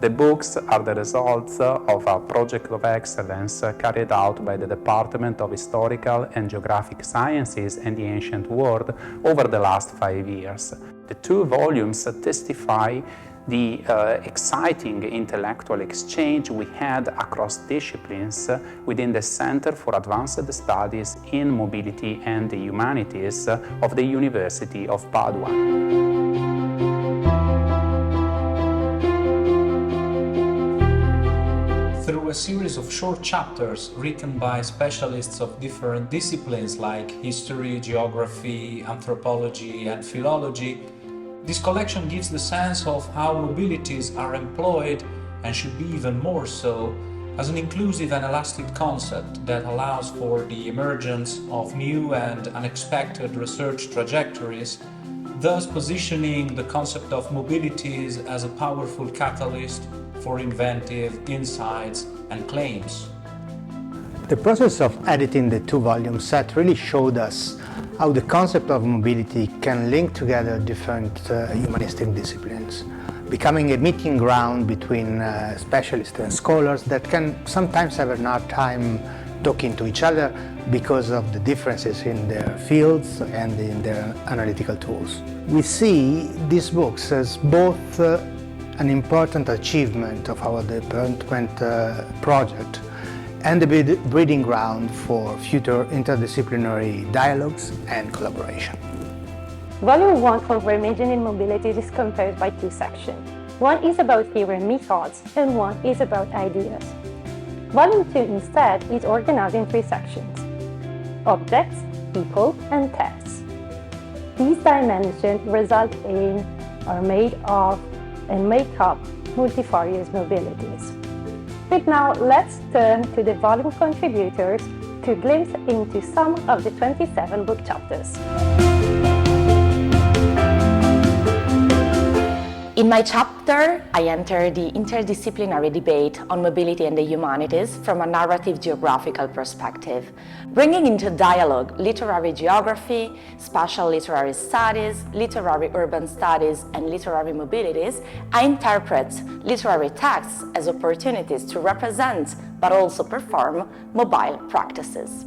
The books are the results of a project of excellence carried out by the Department of Historical and Geographic Sciences and the Ancient World over the last 5 years. The 2 volumes testify the exciting intellectual exchange we had across disciplines within the Center for Advanced Studies in Mobility and the Humanities of the University of Padua. Through a series of short chapters written by specialists of different disciplines like history, geography, anthropology, and philology, this collection gives the sense of how mobilities are employed, and should be even more so, as an inclusive and elastic concept that allows for the emergence of new and unexpected research trajectories, thus positioning the concept of mobilities as a powerful catalyst for inventive insights and claims. The process of editing the 2-volume set really showed us how the concept of mobility can link together different humanistic disciplines, becoming a meeting ground between specialists and scholars that can sometimes have a hard time talking to each other because of the differences in their fields and in their analytical tools. We see these books as both an important achievement of our department project and a breeding ground for future interdisciplinary dialogues and collaboration. Volume 1 for Reimagining Mobilities is composed by 2 sections. One is about theory and methods, and one is about ideas. Volume 2 instead is organized in 3 sections: objects, people, and tests. These dimensions result in, are made of, and make up multifarious mobilities. But now let's turn to the volume contributors to glimpse into some of the 27 book chapters. In my chapter, I enter the interdisciplinary debate on mobility and the humanities from a narrative geographical perspective, bringing into dialogue literary geography, spatial literary studies, literary urban studies, and literary mobilities. I interpret literary texts as opportunities to represent, but also perform, mobile practices.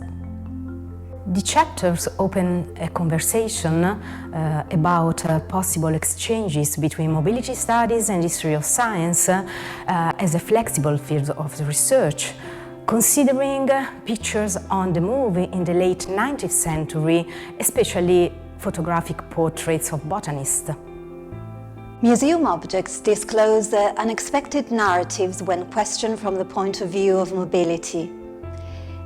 The chapters open a conversation about possible exchanges between mobility studies and history of science as a flexible field of the research, considering pictures on the move in the late 19th century, especially photographic portraits of botanists. Museum objects disclose unexpected narratives when questioned from the point of view of mobility.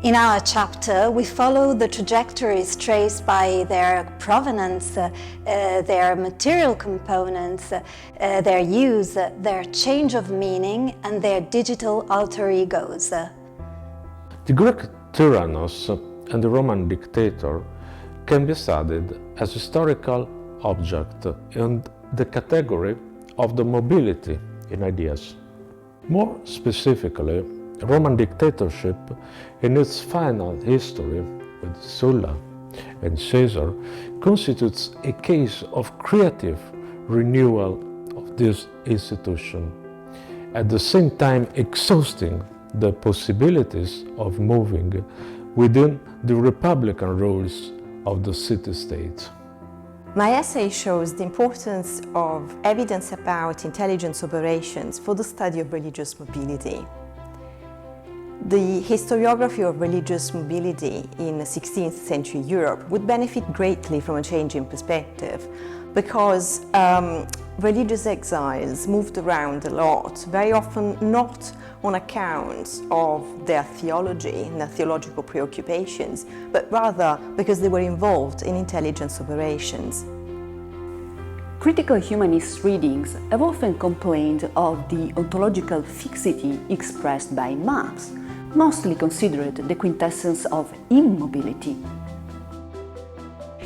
In our chapter, we follow the trajectories traced by their provenance, their material components, their use, their change of meaning, and their digital alter egos. The Greek Tyrannos and the Roman dictator can be studied as historical object in the category of the mobility in ideas. More specifically, Roman dictatorship in its final history with Sulla and Caesar constitutes a case of creative renewal of this institution, at the same time exhausting the possibilities of moving within the republican rules of the city-state. My essay shows the importance of evidence about intelligence operations for the study of religious mobility. The historiography of religious mobility in 16th century Europe would benefit greatly from a change in perspective because religious exiles moved around a lot, very often not on account of their theology and their theological preoccupations, but rather because they were involved in intelligence operations. Critical humanist readings have often complained of the ontological fixity expressed by maps, mostly considered the quintessence of immobility.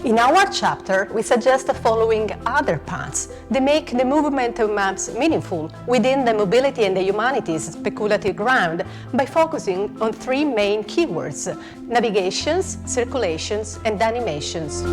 In our chapter, we suggest the following other paths that make the movement of maps meaningful within the mobility and the humanities speculative ground by focusing on 3 main keywords: navigations, circulations, and animations.